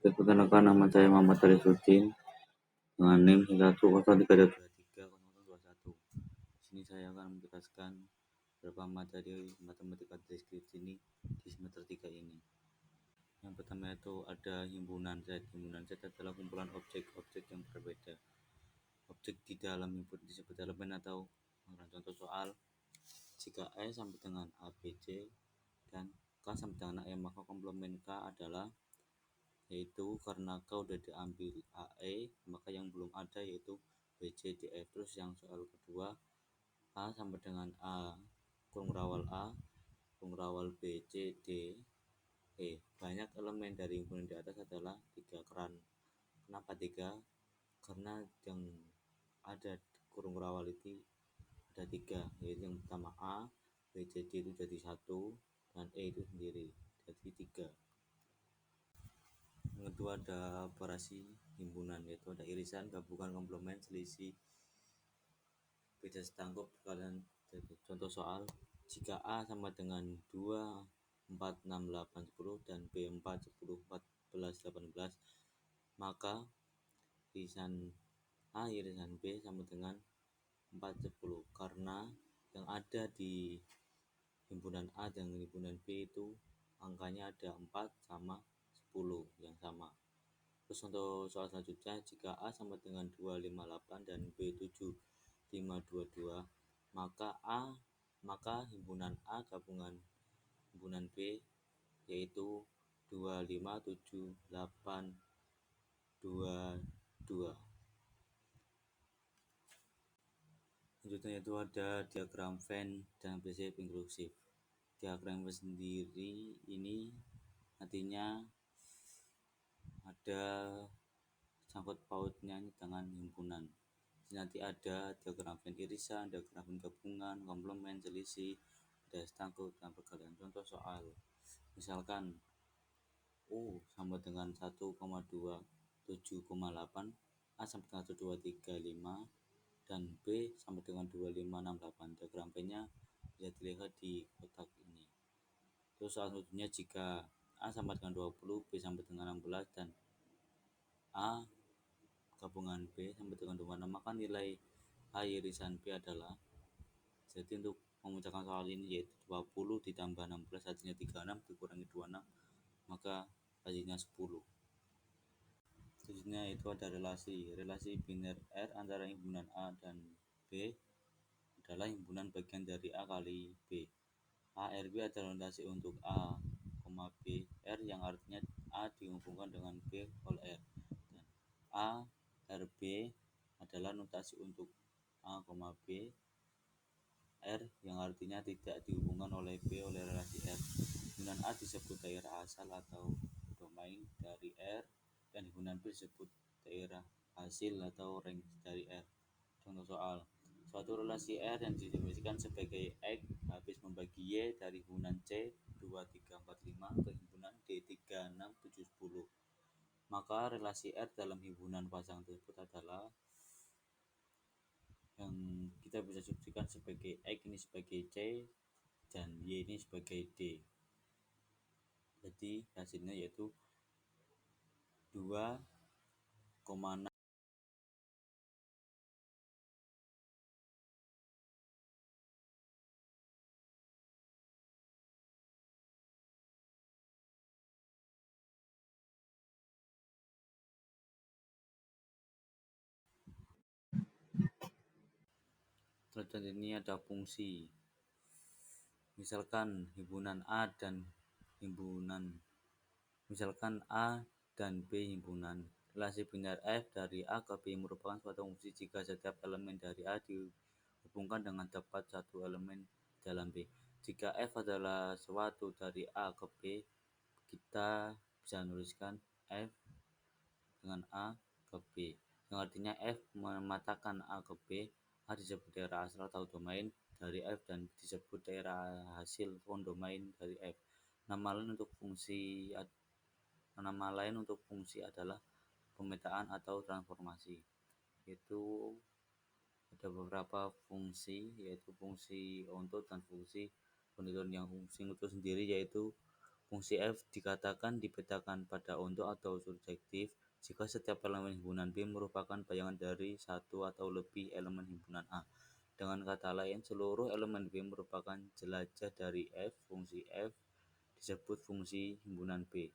Perkenalkan nama saya Muhammad Arifudin dengan NIM 103230021. Di sini saya akan menjelaskan beberapa materi matematika deskripsi ini di semester 3 ini. Yang pertama itu ada himpunan set. Himpunan set adalah kumpulan objek-objek yang berbeda. Objek di dalam himpunan disebut elemen atau contoh soal jika E sama dengan ABC dan K sama dengan AE, maka komplement K adalah yaitu karena K udah diambil AE, maka yang belum ada yaitu BCDF. Terus yang soal kedua, A sama dengan A kurung rawal A kurung rawal BCD banyak elemen dari himpunan di atas adalah 3. Kenapa 3? Karena yang ada kurung rawal itu ada 3, yaitu yang pertama A, BCD itu jadi 1 dan E itu sendiri jadi 3. Yang kedua ada operasi himpunan, yaitu ada irisan, gabungan, komplement, selisih, beda setangkup. Kalian contoh soal jika A sama dengan 2, 4, 6, 8, 10 dan B 4, 10, 14, 18, maka irisan A irisan B sama dengan 4, 10 karena yang ada di himpunan A dan himpunan B itu angkanya ada 4 sama 10 yang sama. Terus untuk soal selanjutnya, jika A sama dengan 258 dan B 7522, maka himpunan A gabungan himpunan B yaitu 257822. Selanjutnya itu ada diagram Venn dan prinsip inklusif. Diagram Venn sendiri ini artinya ada sangkut pautnya dengan himpunan. Nanti ada diagram Venn irisan, diagram Venn gabungan, komplement, selisih, ada setangkup dan pergaulan. Contoh soal misalkan U sama dengan 1,278, A sama dengan 1235 dan B sama dengan 2568. Diagram Venn-nya bisa dilihat di kotak ini. Terus soal selanjutnya, jika A sama dengan 20, B sama dengan 16 dan A gabungan B sama dengan 26, maka nilai A irisan B adalah, jadi untuk memecahkan soal ini yaitu 20 ditambah 16 hasilnya 36 dikurangi 26 maka hasilnya 10. Selanjutnya itu ada relasi biner R antara himpunan A dan B adalah himpunan bagian dari A kali B. ARB adalah relasi untuk A, B, R yang artinya A dihubungkan dengan B oleh R, dan A, RB adalah notasi untuk A, B, R yang artinya tidak dihubungkan oleh B oleh relasi R. Himpunan A disebut daerah asal atau domain dari R dan himpunan B disebut daerah hasil atau range dari R. Contoh soal, suatu relasi R yang didefinisikan sebagai X habis membagi Y dari himpunan C 2, 3, 4, 5 ke himpunan D 3, 6, 7, 10. Maka relasi R dalam himpunan pasang tersebut adalah yang kita bisa substitusikan sebagai X ini sebagai C dan Y ini sebagai D. Jadi hasilnya yaitu 2,6. Selanjutnya ini ada fungsi. Misalkan A dan B himpunan. Relasi biner F dari A ke B merupakan suatu fungsi jika setiap elemen dari A dihubungkan dengan tepat satu elemen dalam B. Jika F adalah suatu dari A ke B, kita bisa menuliskan F dengan A ke B, yang artinya F mematakan A ke B. A disebut daerah asal atau domain dari F dan disebut daerah hasil domain dari F. Nama lain untuk fungsi adalah pemetaan atau transformasi. Itu ada beberapa fungsi, yaitu fungsi onto dan fungsi penentuan. Yang fungsi onto sendiri yaitu Fungsi F dikatakan dipetakan pada onto atau surjektif jika setiap elemen himpunan B merupakan bayangan dari satu atau lebih elemen himpunan A. Dengan kata lain, seluruh elemen B merupakan jelajah dari F. Fungsi F disebut fungsi himpunan B.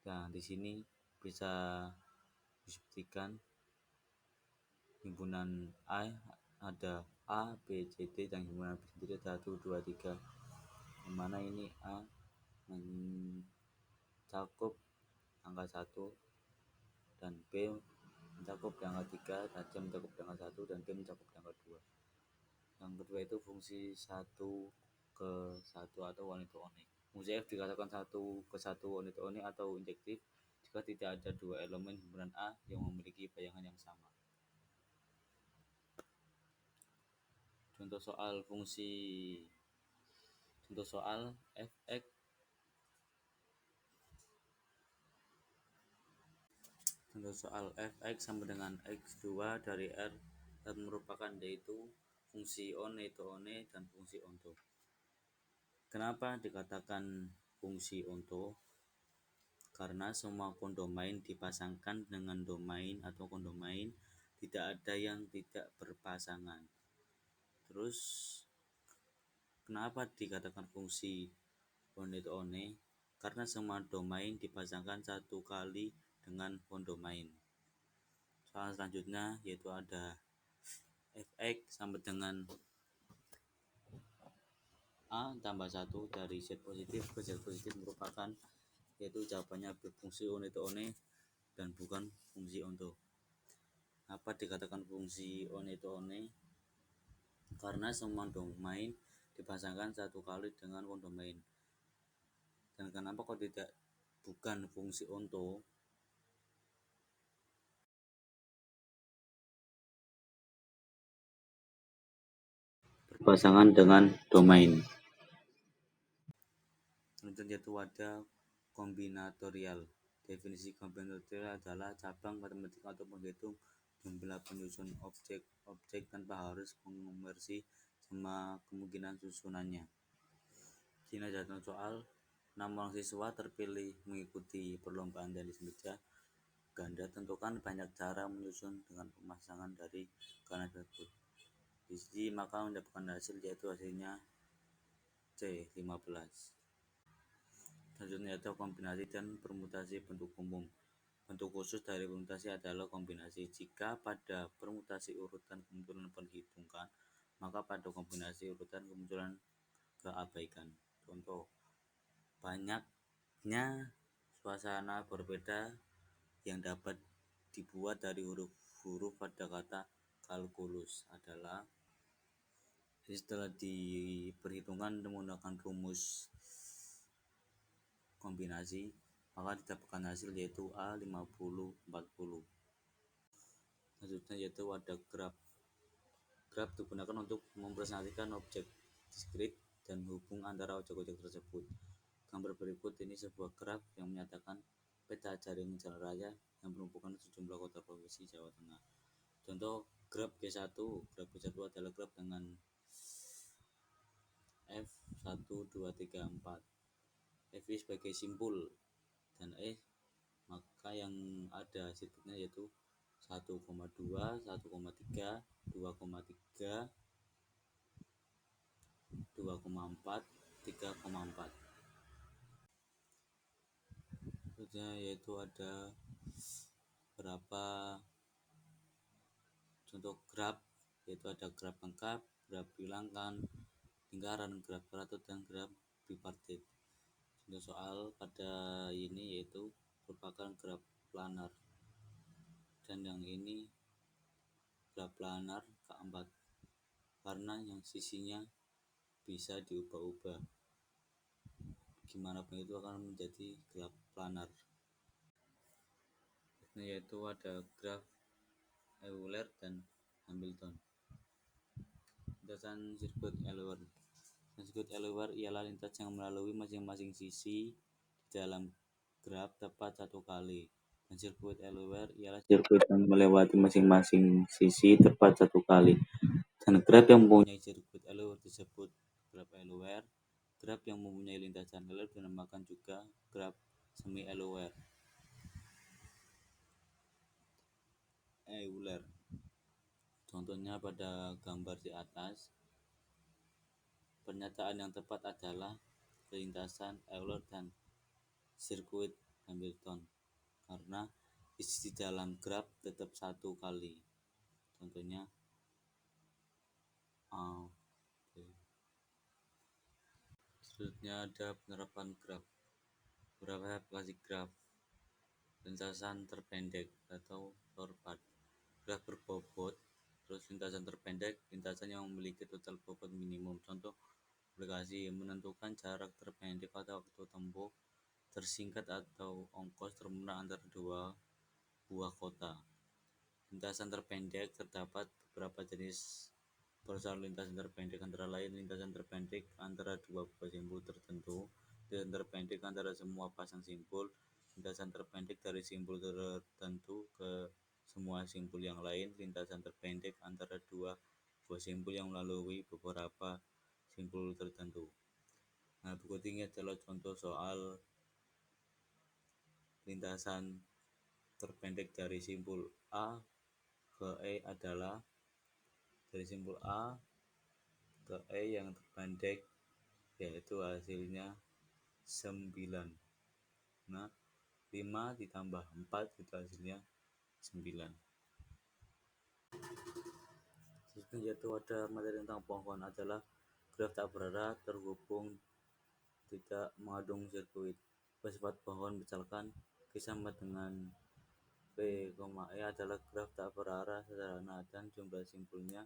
Nah, di sini bisa disebutkan himpunan A ada A, B, C, D, dan himpunan B sendiri 1, 2, 3. Dimana ini A mencakup angka 1 dan B mencakup angka 3, dan C mencakup angka 1 dan D mencakup angka 2. Yang kedua itu fungsi 1 ke 1 atau one to one. Fungsi F dikatakan 1 ke 1 one to one atau injektif jika tidak ada dua elemen himpunan A yang memiliki bayangan yang sama. Contoh soal fx sama dengan x2 dari R dan merupakan yaitu fungsi one to one dan fungsi onto. Kenapa dikatakan fungsi onto? Karena semua kondomain dipasangkan dengan domain atau kondomain, tidak ada yang tidak berpasangan. Terus kenapa dikatakan fungsi one to one? Karena semua domain dipasangkan satu kali dengan kondomain. Soal selanjutnya yaitu ada fx sama dengan A tambah 1 dari Z positif ke Z positif merupakan, yaitu jawabannya berfungsi one to one dan bukan fungsi onto. Apa dikatakan fungsi one to one? Karena semua domain dipasangkan satu kali dengan kondomain. Dan kenapa kok tidak bukan fungsi onto? Berpasangan dengan domain. Selanjutnya itu ada kombinatorial. Definisi kombinatorial adalah cabang matematika untuk menghitung jumlah penyusun objek tanpa harus mengonversi sama kemungkinan susunannya. Sini ada soal 6 orang siswa terpilih mengikuti perlombaan tenis meja ganda. Tentukan banyak cara menyusun dengan pemasangan dari ganda tersebut. Di sini maka mendapatkan hasil yaitu hasilnya C15. Selanjutnya ada kombinasi dan permutasi bentuk umum. Bentuk khusus dari permutasi adalah kombinasi. Jika pada permutasi urutan kemunculan perhitungkan, maka pada kombinasi urutan kemunculan keabaikan. Contoh, banyaknya suasana berbeda yang dapat dibuat dari huruf-huruf pada kata kalkulus adalah setelah diperhitungkan menggunakan rumus kombinasi, maka didapatkan hasil yaitu A5040. Selanjutnya yaitu ada graf. Graf digunakan untuk mempresentasikan objek diskrit dan hubung antara objek-objek tersebut. Gambar berikut ini sebuah graf yang menyatakan peta jaringan jalan raya yang menghubungkan sejumlah kota provinsi Jawa Tengah. Contoh graf G1. Graf G1 adalah graf dengan F1, 2, 3, 4. F sebagai simpul dan maka yang ada sirkuitnya yaitu 1,2, 1,3, 2,3, 2,4, 3,4. Selanjutnya yaitu ada berapa contoh graf, yaitu ada graf lengkap, graf bilangan, lingkaran, graf kvadratur, dan graf bipartit. Contoh soal pada ini yaitu merupakan graf planar, dan yang ini graf planar keempat karena yang sisinya bisa diubah-ubah. Gimana pun itu akan menjadi graf planar. Yaitu ada graf Euler dan Hamilton. Lintasan sirkuit Euler. Sirkuit Euler ialah lintas yang melalui masing-masing sisi di dalam graf tepat satu kali. Dan sirkuit Euler ialah sirkuit yang melewati masing-masing sisi tepat satu kali. Dan graf yang mempunyai sirkuit Euler disebut graf Euler. Graf yang mempunyai lintasan relief dinamakan juga graf semi-Euler. Contohnya pada gambar di atas, pernyataan yang tepat adalah lintasan Euler dan sirkuit Hamilton karena isi di dalam graf tetap satu kali. Contohnya A, B. Selanjutnya ada penerapan graf. Beberapa aplikasi graf. Lintasan terpendek atau lower graf berbobot. Terus lintasan terpendek, lintasan yang memiliki total bobot minimum. Contoh aplikasi menentukan jarak terpendek atau waktu tempuh tersingkat atau ongkos termurah antara dua buah kota. Lintasan terpendek terdapat beberapa jenis perusahaan lintasan terpendek, antara lain lintasan terpendek antara dua buah simpul tertentu, lintasan terpendek antara semua pasang simpul, lintasan terpendek dari simpul tertentu ke semua simpul yang lain, lintasan terpendek antara dua buah simpul yang melalui beberapa simpul tertentu. Nah, berikut ini adalah contoh soal lintasan terpendek dari simpul A ke E adalah dari simpul A ke E yang terpendek, yaitu hasilnya 9. Nah, 5 ditambah 4 itu hasilnya 9. Selanjutnya yaitu ada materi tentang pohon adalah graf tak berarah terhubung tidak mengandung sirkuit. Sifat pohon misalkan Q sama dengan P, E adalah graf tak berarah sederhana dan jumlah simpulnya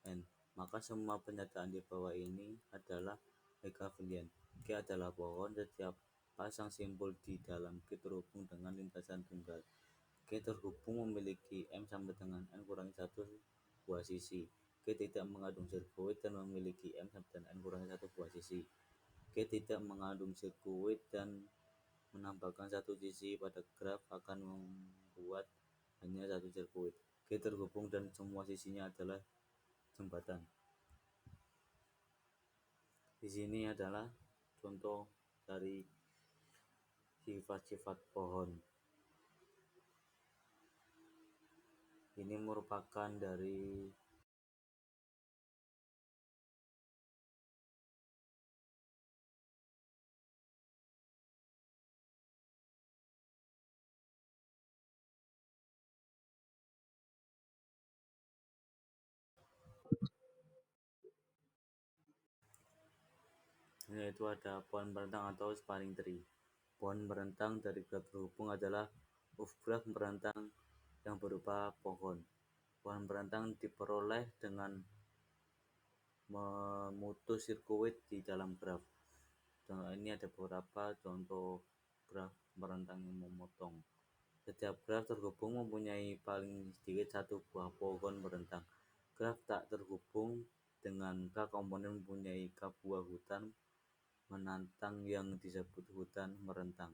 N. Maka semua pernyataan di bawah ini adalah ekvivalent. Q adalah pohon, setiap pasang simpul di dalam Q terhubung dengan lintasan tunggal. Q terhubung memiliki M sama dengan N kurangi 1 buah sisi. Q tidak mengandung sirkuit dan memiliki M sama dengan N kurangi 1 buah sisi. Q tidak mengandung sirkuit dan menambahkan satu sisi pada graf akan membuat hanya satu sirkuit. Q terhubung dan semua sisinya adalah jembatan. Di sini adalah contoh dari sifat-sifat pohon. Ini merupakan dari yaitu ada pohon berentang atau sparring tree. Pohon berentang dari graf terhubung adalah graf berentang yang berupa pohon. Pohon berentang diperoleh dengan memutus sirkuit di dalam graf. Ini ada beberapa contoh graf berentang yang memotong. Setiap graf terhubung mempunyai paling sedikit satu buah pohon berentang. Graf tak terhubung dengan K komponen mempunyai K buah hutan menantang yang disebut hutan merentang.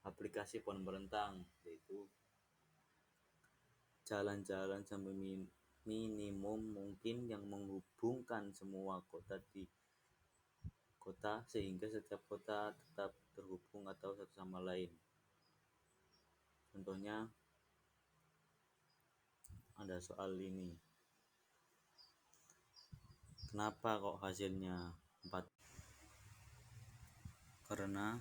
Aplikasi pohon berentang yaitu jalan-jalan sampai minimum mungkin yang menghubungkan semua kota di kota sehingga setiap kota tetap terhubung atau satu sama lain. Contohnya ada soal ini. Kenapa kok hasilnya 4? Karena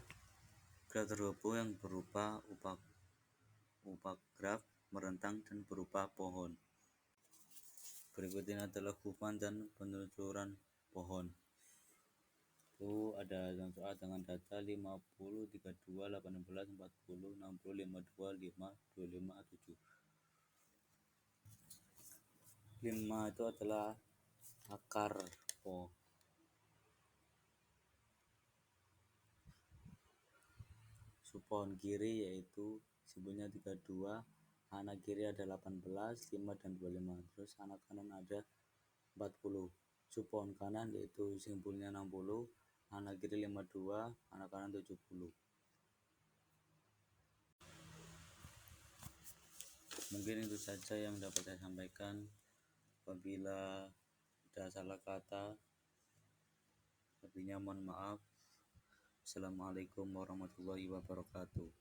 graf terhubung yang berupa upak graf merentang dan berupa pohon. Berikut ini adalah hubungan dan penelusuran pohon. Itu ada soal dengan data 50, 32, 18, 40, 60, 52, 5, 25, 7. 5 itu adalah akar pohon. Pohon kiri yaitu simpulnya 32, anak kiri ada 18, 5 dan 25. Terus anak kanan ada 40. Pohon kanan yaitu simpulnya 60, anak kiri 52, anak kanan 70. Mungkin itu saja yang dapat saya sampaikan. Apabila ada salah kata Lebihnya mohon maaf. Assalamualaikum warahmatullahi wabarakatuh.